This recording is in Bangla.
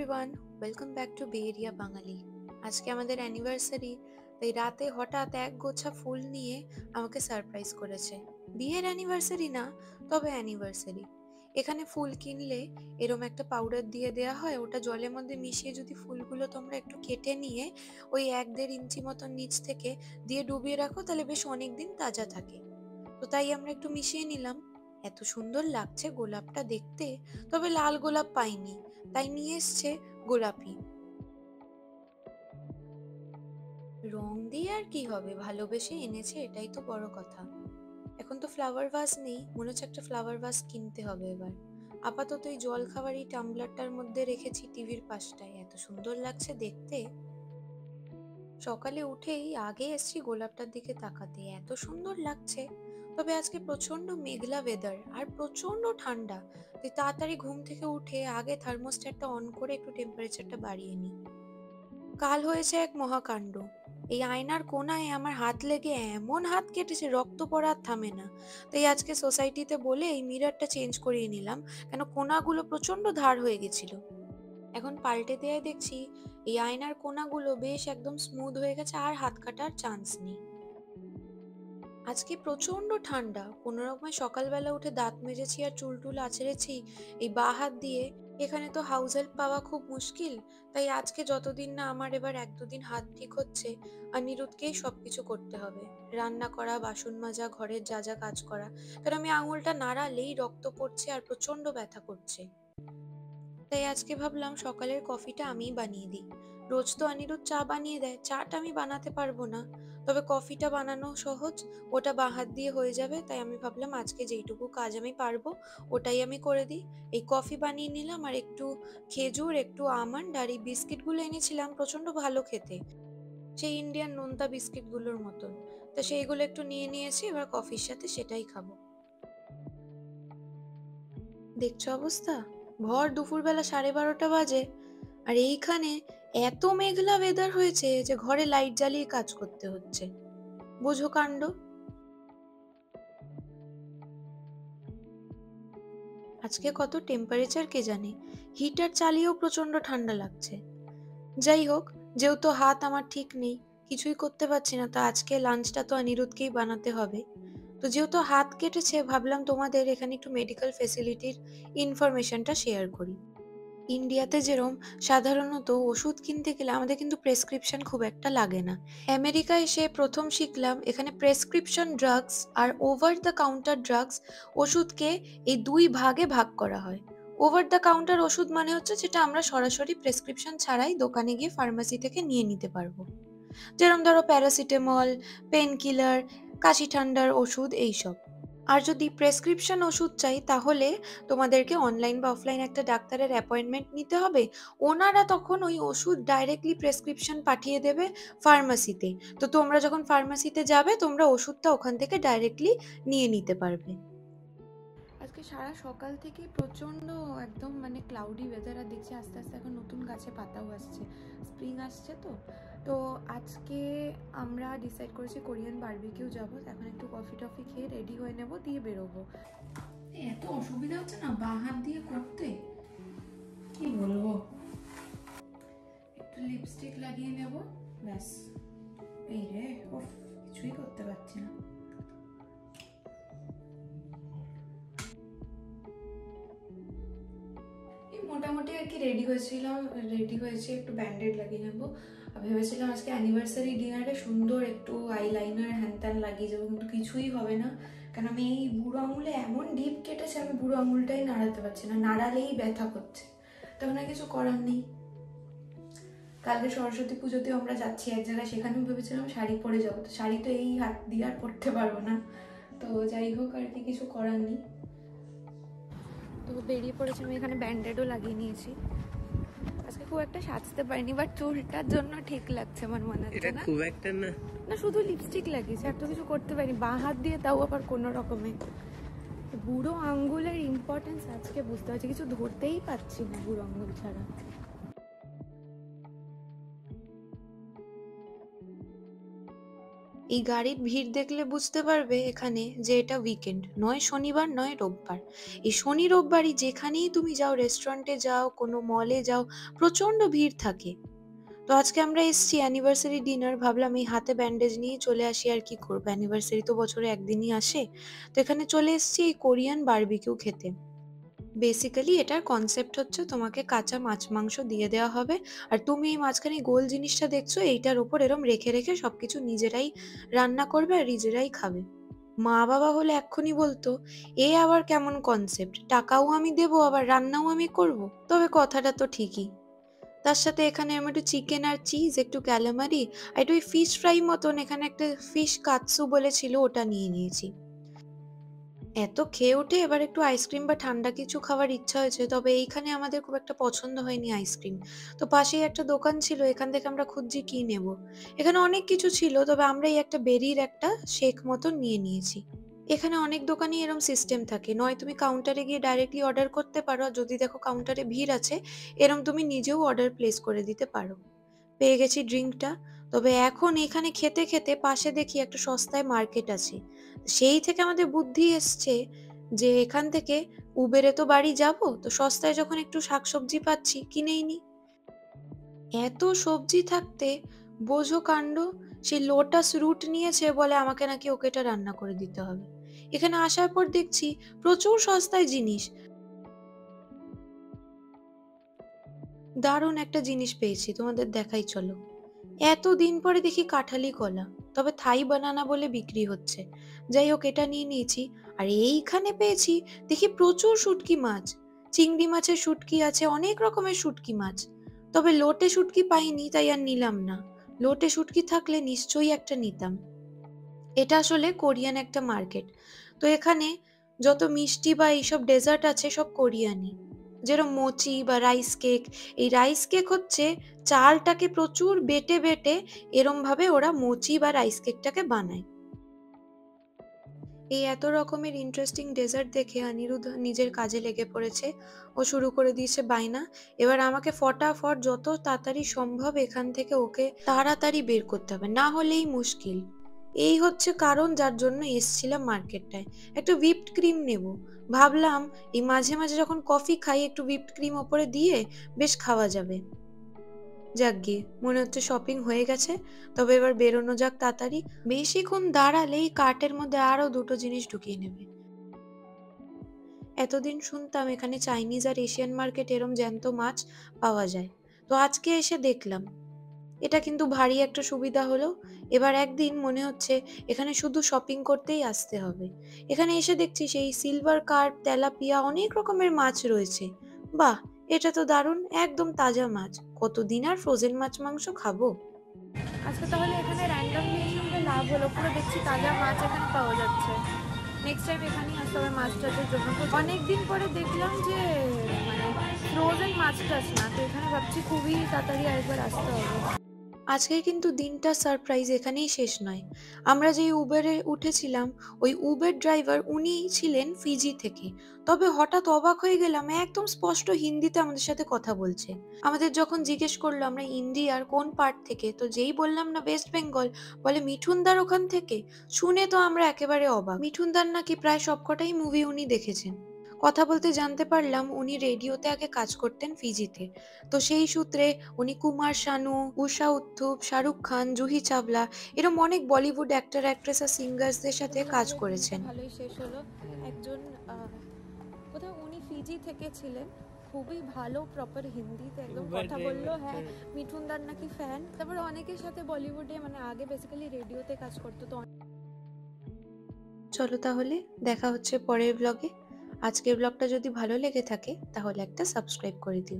এভরিওয়ান, ওয়েলকাম ব্যাক টু বে এরিয়া বাঙালি। আজকে আমাদের অ্যানিভার্সারি, তাই রাতে হঠাৎ এক গোছা ফুল নিয়ে আমাকে সারপ্রাইজ করেছে। বিয়ের অ্যানিভার্সারি না, তবে অ্যানিভার্সারি। এখানে ফুল কিনলে এরম একটা পাউডার দিয়ে দেওয়া হয়, ওটা জলের মধ্যে মিশিয়ে যদি ফুলগুলো তোমরা একটু কেটে নিয়ে ওই 1-1.5 ইঞ্চি মতন নিচ থেকে দিয়ে ডুবিয়ে রাখো, তাহলে বেশ অনেকদিন তাজা থাকে। তো তাই আমরা একটু মিশিয়ে নিলাম। এত সুন্দর লাগছে গোলাপটা দেখতে, তবে লাল গোলাপ পাইনি, তাই নিয়ে এসছে গোলাপি। রং দিয়ে আর কি হবে, ভালোবেসে এনেছে, এটাই তো বড় কথা। এখন তো ফ্লাওয়ার ভাস নেই, মনে হচ্ছে একটা ফ্লাওয়ার ভাস কিনতে হবে এবার। আপাতত এই জল খাবার এই টাম্বলারটার মধ্যে রেখেছি টিভির পাশটায়, এত সুন্দর লাগছে দেখতে। সকালে উঠেই আগে এসছি গোলাপটার দিকে তাকাতে, এত সুন্দর লাগছে। তবে আজকে প্রচন্ড মেঘলা ওয়েদার আর প্রচন্ড ঠান্ডা, তাই তাড়াতাড়ি ঘুম থেকে উঠে আগে থার্মোস্ট্যাটটা অন করে একটু টেম্পারেচারটা বাড়িয়ে নিই। কাল হয়েছে এক মহাকাণ্ড। এই আয়নার কোনায় আমার হাত লেগে এমন হাত কেটেছে, রক্ত পড়া আর থামে না। তাই আজকে সোসাইটিতে বলে এই মিররটা চেঞ্জ করিয়ে নিলাম, কেন কোনাগুলো প্রচন্ড ধার হয়ে গেছিল। এখন পাল্টে দেয়া দেখছি এই আয়নার কোনাগুলো বেশ একদম স্মুথ হয়ে গেছে, আর হাত কাটার চান্স নেই। আজকে প্রচন্ড ঠান্ডা, কোনো রকমে সকালবেলা উঠে দাঁত মেজেছি আর চুল টুল আঁচড়েছি এই বাঁ হাত দিয়ে। এখানে তো হাউস হেল্প পাওয়া খুব মুশকিল, তাই আজকে যতদিন না আমার এবার 1-2 দিন হাত ঠিক হচ্ছে, অনিরুদ্ধকেই সবকিছু করতে হবে। রান্না করা, বাসন মাজা, ঘরের যা যা কাজ করা, কারণ আমি আঙুলটা নাড়ালেই রক্ত পড়ছে আর প্রচন্ড ব্যথা করছে। তাই আজকে ভাবলাম সকালের কফিটা আমিই বানিয়ে দিই। রোজ তো অনিরুদ্ধ চা বানিয়ে দেয়, চাটা আমি বানাতে পারবো না, তবে কফিটা বানানো সহজ, ওটা বাঁ হাত দিয়ে হয়ে যাবে। তাই আমি ভাবলাম আজকে যেইটুকু কাজ আমি পারবো ওটাই আমি করে দিই। এই কফি বানিয়ে নিলাম, আর একটু খেজুর, একটু আমন্ড আর এই বিস্কিটগুলো এনেছিলাম, প্রচন্ড ভালো খেতে, সেই ইন্ডিয়ান নোনতা বিস্কিটগুলোর মতন। তো সেইগুলো একটু নিয়ে নিয়েছি, এবার কফির সাথে সেটাই খাবো। দেখছো অবস্থা, ভর দুপুরবেলা 12:30 বাজে, আর এইখানে এত মেঘলা ওয়েদার হয়েছে যে ঘরে লাইট জ্বালিয়ে কাজ করতে হচ্ছে। বোঝো কাণ্ড। আজকে কত টেম্পারেচার কে জানে, হিটার চালিয়েও প্রচন্ড ঠান্ডা লাগছে। যাই হোক, যেহেতু হাত আমার ঠিক নেই, কিছুই করতে পারছি না, তো আজকে লাঞ্চটা তো অনিরুদ্ধকেই বানাতে হবে। তো যেহেতু হাত কেটেছে, ভাবলাম তোমাদের এখানে একটু মেডিকেল ফেসিলিটির ইনফরমেশনটা শেয়ার করি। ইন্ডিয়াতে যেরম সাধারণত ওষুধ কিনতে গেলে আমাদের কিন্তু প্রেসক্রিপশন খুব একটা লাগে না। আমেরিকায় এসে প্রথম শিখলাম এখানে প্রেসক্রিপশন ড্রাগস আর ওভার দ্য কাউন্টার ড্রাগস ওষুধকে এই 2 ভাগে ভাগ করা হয়। ওভার দ্য কাউন্টার ওষুধ মানে হচ্ছে যেটা আমরা সরাসরি প্রেসক্রিপশন ছাড়াই দোকানে গিয়ে ফার্মাসি থেকে নিয়ে নিতে পারবো, যেরকম ধরো প্যারাসিটামল, পেন কিলার, কাশি ঠান্ডার ওষুধ এইসব। আর যদি প্রেসক্রিপশন ওষুধ চাই, তাহলে তোমাদেরকে অনলাইন বা অফলাইন একটা ডাক্তারের অ্যাপয়েন্টমেন্ট নিতে হবে। ওনারা তখন ওই ওষুধ ডাইরেক্টলি প্রেসক্রিপশন পাঠিয়ে দেবে ফার্মাসিতে। তো তোমরা যখন ফার্মাসিতে যাবে, তোমরা ওষুধটা ওখান থেকে ডাইরেক্টলি নিয়ে নিতে পারবে। আজকে সারা সকাল থেকে প্রচণ্ড একদম মানে ক্লাউডি ওয়েদার, আর দেখছি আস্তে আস্তে এখন নতুন গাছে পাতাও আসছে, স্প্রিং আসছে। তো আজকে আমরা ডিসাইড করেছি কোরিয়ান বারবিকিউ যাবো। এখন একটু কফি টফি খেয়ে রেডি হয়ে নেব, দিয়ে বেরোবো। এত অসুবিধা হচ্ছে না বাঁ হাত দিয়ে করতে, কি বলবো। একটু লিপস্টিক লাগিয়ে নেব, ব্যাস। এই রে, কিছুই করতে পারছি না। মোটামুটি আর কি রেডি হয়েছি, একটু ব্যান্ডেড লাগিয়ে নেবো। ভেবেছিলাম আজকে অ্যানিভার্সারি ডিনারে সুন্দর একটু আইলাইনার হ্যান ত্যান লাগিয়ে যাবো, কিন্তু কিছুই হবে না, কারণ আমি এই বুড়ো আঙুলে এমন ডিপ কেটেছে, আমি বুড়ো আঙুলটাই নাড়াতে পারছি না, নাড়ালেই ব্যথা করছে। তখন আর কিছু করার নেই। কালকে সরস্বতী পুজোতেও আমরা যাচ্ছি এক জায়গায়, সেখানেও ভেবেছিলাম শাড়ি পরে যাবো, তো শাড়ি তো এই হাত দিয়ে আর পরতে পারবো না। তো যাই হোক, আর কি কিছু করার নেই। তো বেরিয়ে পড়েছি, আমি এখানে ব্যান্ডেডও লাগিয়ে নিয়েছি। আজকে খুব একটা সাজতে পারিনি, বাট চুলটার জন্য ঠিক লাগছে আমার মনে হচ্ছে। না খুব একটা না, শুধু লিপস্টিক লাগিয়েছি, আর তো কিছু করতে পারিনি বাঁ হাত দিয়ে, তাও আবার কোনো রকমে। বুড়ো আঙ্গুলের ইম্পর্টেন্স আজকে বুঝতে পারছি, কিছু ধরতেই পারছি না বুড়ো আঙ্গুল ছাড়া। এই গাড়ির ভিড় দেখলে বুঝতে পারবে এখানে যে এটা উইকেন্ড, নয় শনিবার নয় রোববার। এই শনি রোববারই যেখানেই তুমি যাও, রেস্টুরেন্টে যাও, কোনো মলে যাও, প্রচন্ড ভিড় থাকে। তো আজকে আমরা এসছি অ্যানিভার্সারি ডিনার, ভাবলাম এই হাতে ব্যান্ডেজ নিয়ে চলে আসি, আর কি করবো, অ্যানিভার্সারি তো বছরে একদিনই আসে। তো এখানে চলে এসছি এই কোরিয়ান বারবিকিউ খেতে। বেসিক্যালি এটার কনসেপ্ট হচ্ছে তোমাকে কাঁচা মাছ মাংস দিয়ে দেওয়া হবে, আর তুমি এই মাঝখানে গোল জিনিসটা দেখছো, এইটার ওপর এরম রেখে রেখে সবকিছু নিজেরাই রান্না করবে আর নিজেরাই খাবে। মা বাবা হলে এক্ষুনি বলতো এ আবার কেমন কনসেপ্ট, টাকাও আমি দেবো আবার রান্নাও আমি করব। তবে কথাটা তো ঠিকই। তার সাথে এখানে আমি একটু চিকেন আর চিজ, একটু ক্যালামারি, আর একটু ফিশ ফ্রাই মতন এখানে একটা ফিশ কাতসু বলেছিল, ওটা নিয়ে নিয়েছি। এত খেয়ে উঠে এবার একটু আইসক্রিম বা ঠান্ডা কিছু খাওয়ার ইচ্ছা হয়েছে, তবে এইখানে আমাদের খুব একটা পছন্দ হয়নি আইসক্রিম। তো পাশেই একটা দোকান ছিল, এখান থেকে আমরা খুঁজছি কি নেব। এখানে অনেক কিছু ছিল, তবে আমরা এই একটা বেরির একটা শেক মতন নিয়ে নিয়েছি। এখানে অনেক দোকানেই এরকম সিস্টেম থাকে, নয় তুমি কাউন্টারে গিয়ে ডাইরেক্টলি অর্ডার করতে পারো, আর যদি দেখো কাউন্টারে ভিড় আছে এরকম তুমি নিজেও অর্ডার প্লেস করে দিতে পারো। পেয়ে গেছি ড্রিঙ্কটা। তবে এখন এখানে খেতে খেতে পাশে দেখি একটা সস্তায় মার্কেট আছে। সেই থেকে আমাদের বুদ্ধি এসছে যে এখান থেকে উবেরে তো বাড়ি যাব, তো সস্তায় যখন একটু শাকসবজি পাচ্ছি কিনেই নি। এত সবজি থাকতে বোঝো কাণ্ড, সেই লোটাস রুট নিয়েছে, বলে আমাকে নাকি ওকে এটা রান্না করে দিতে হবে। এখানে আসার পর দেখছি প্রচুর সস্তায় জিনিস। দারুণ একটা জিনিস পেয়েছি, তোমাদের দেখাই চলো। এতদিন পরে দেখি কাঁঠালি কলা, তবে থাই বানানা বলে বিক্রি হচ্ছে। যাই হোক, এটা নিয়ে নিয়েছি। আর এইখানে পেয়েছি দেখি প্রচুর শুটকি মাছ, চিংড়ি মাছের শুটকি আছে, অনেক রকমের শুটকি মাছ। তবে লোটে শুটকি পাইনি, তাই আর নিলাম না। লোটে শুটকি থাকলে নিশ্চয়ই একটা নিতাম। এটা আসলে কোরিয়ান একটা মার্কেট। তো এখানে যত মিষ্টি বা এইসব ডেজার্ট আছে সব কোরিয়ানি। যেরকম মোচি বা রাইস কেক, এই রাইস কেক হচ্ছে চালটাকে প্রচুর বেটে বেটে এরম ভাবে ওরা মোচি বা রাইস কেকটাকে বানায়। এই এত রকমের ইন্টারেস্টিং ডেজার্ট দেখে অনিরুদ্ধ নিজের কাজে লেগে পড়েছে। ও শুরু করে দিয়েছে বায়না। এবার আমাকে ফটাফট যত তাড়াতাড়ি সম্ভব এখান থেকে ওকে তাড়াতাড়ি বের করতে হবে, না হলেই মুশকিল। এই হচ্ছে কারণ যার জন্য এসছিলাম মার্কেটটায়। একটা হুইপড ক্রিম নেব। ভাবলাম এই মাঝে মাঝে যখন কফি খাই একটু হুইপড ক্রিম ওপরে দিয়ে বেশ খাওয়া যাবে। যাকগে, মনে হচ্ছে শপিং হয়ে গেছে। তবে এবার বেরোনো যাক তাড়াতাড়ি। বেশিক্ষণ দাঁড়ালেই কার্টের মধ্যে আরো দুটো জিনিস ঢুকিয়ে নেবে। এতদিন শুনতাম এখানে চাইনিজ আর এশিয়ান মার্কেট এরম জ্যান্ত মাছ পাওয়া যায়। তো আজকে এসে দেখলাম, এটা কিন্তু ভারী একটা সুবিধা হলো। এবার একদিন মনে হচ্ছে এখানে শুধু শপিং করতেই আসতে হবে। এখানে এসে দেখছি সেই সিলভার কার্প, তেলাপিয়া, অনেক রকমের মাছ রয়েছে। বাহ, এটা তো দারুণ, একদম তাজা মাছ। কতদিন আর ফ্রোজেন মাছ মাংস খাবো। আজকে তাহলে এখানে র্যান্ডমলি এসে আমাদের লাভ হলো, পুরো দেখছি তাজা মাছ এখানে পাওয়া যাচ্ছে। নেক্সট টাইম এখানেই আসতে হবে মাছ টাছের জন্য। অনেকদিন পরে দেখলাম যে মানে ফ্রোজেন মাছ টাছ না, তো এখানে ভাবছি খুবই তাড়াতাড়ি আরেকবার আসতে হবে। আজকের কিন্তু দিনটা সারপ্রাইজ এখানেই শেষ নয়। আমরা যেই উবেরে উঠেছিলাম, ওই উবের ড্রাইভার উনিই ছিলেন ফিজি থেকে। তবে হঠাৎ অবাক হয়ে গেলাম, একদম স্পষ্ট হিন্দিতে আমাদের সাথে কথা বলছে। আমাদের যখন জিজ্ঞেস করলো আমরা ইন্ডিয়ার কোন পার্ট থেকে, তো যেই বললাম না ওয়েস্ট বেঙ্গল, বলে মিঠুনদার ওখান থেকে। শুনে তো আমরা একেবারে অবাক। মিঠুনদার নাকি প্রায় সবকটাই মুভি উনি দেখেছেন। কথা বলতে জানতে পারলাম উনি রেডিওতে আগে কাজ করতেন ফিজিতে। তো সেই সূত্রে উনি কুমার শানু, ঊষা উত্থুপ, শাহরুখ খান, জুহি চাওলা এরম অনেক বলিউড অ্যাক্টর অ্যাক্ট্রেস আর সিঙ্গার্সদের সাথে বন্ধুরা কাজ আমাদের দিনটা করেছেন। ভালোই শেষ হলো। একজন কোথাও উনি ফিজি থেকে ছিলেন, খুবই ভালো প্রপার হিন্দিতে একদম কথা বললো। হ্যাঁ, মিঠুনদার নাকি ফ্যান। তারপরে অনেকের সাথে বলিউডে মানে আগে বেসিক্যালি রেডিওতে কাজ করতো তো। চলো তাহলে, দেখা হচ্ছে পরের ব্লগে। আজকের ব্লগটা যদি ভালো লেগে থাকে তাহলে একটা সাবস্ক্রাইব করে দিও।